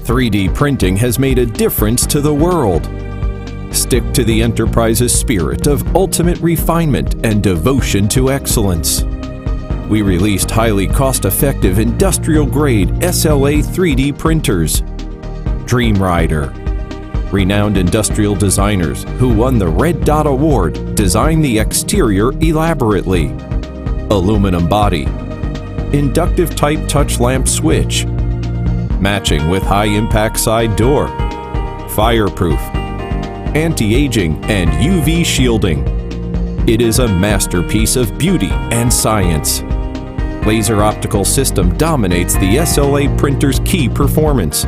3D printing has made a difference to the world. Stick to the enterprise's spirit of ultimate refinement and devotion to excellence. We released highly cost-effective industrial-grade SLA 3D printers. DreamRider. Renowned industrial designers who won the Red Dot Award designed the exterior elaborately. Aluminum body. Inductive type touch lamp switch. Matching with high-impact side door. Fireproof. Anti-aging and UV shielding. It is a masterpiece of beauty and science. Laser Optical System dominates the SLA printer's key performance.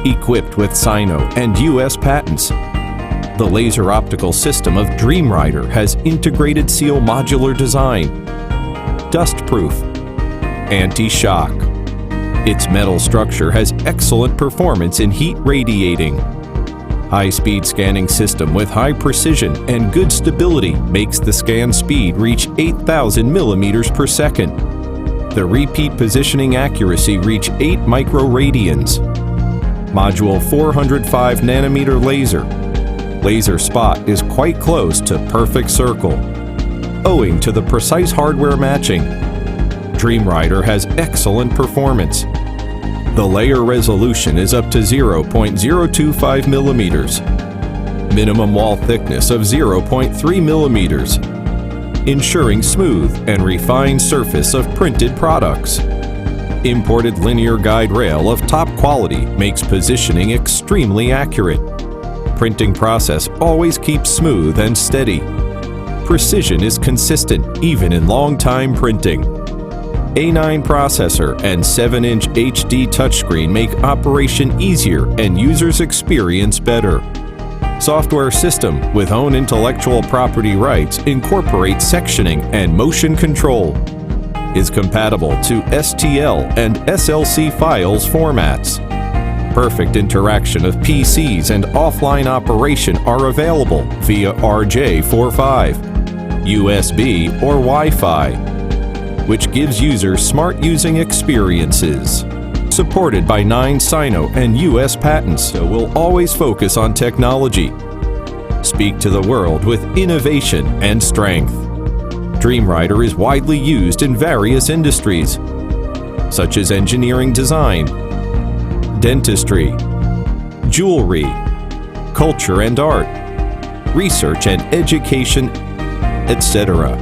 Equipped with Sino and US patents, the Laser Optical System of DreamRider has integrated seal modular design, dust-proof, anti-shock. Its metal structure has excellent performance in heat radiating. High-speed scanning system with high precision and good stability makes the scan speed reach 8,000 millimeters per second. The repeat positioning accuracy reach 8 microradians. Module 405 nanometer laser. Laser spot is quite close to perfect circle. Owing to the precise hardware matching, DreamRider has excellent performance. The layer resolution is up to 0.025 millimeters. Minimum wall thickness of 0.3 millimeters. Ensuring smooth and refined surface of printed products. Imported linear guide rail of top quality makes positioning extremely accurate. Printing process always keeps smooth and steady. Precision is consistent even in long-time printing. A9 processor and 7-inch HD touchscreen make operation easier and users' experience better. Software system with own intellectual property rights incorporates sectioning and motion control. Is compatible to STL and SLC files formats. Perfect interaction of PCs and offline operation are available via RJ45, USB or Wi-Fi, which gives users smart using experiences. Supported by 9 Sino and US patents, so we'll always focus on technology. Speak to the world with innovation and strength. DreamRider is widely used in various industries, such as engineering design, dentistry, jewelry, culture and art, research and education, etc.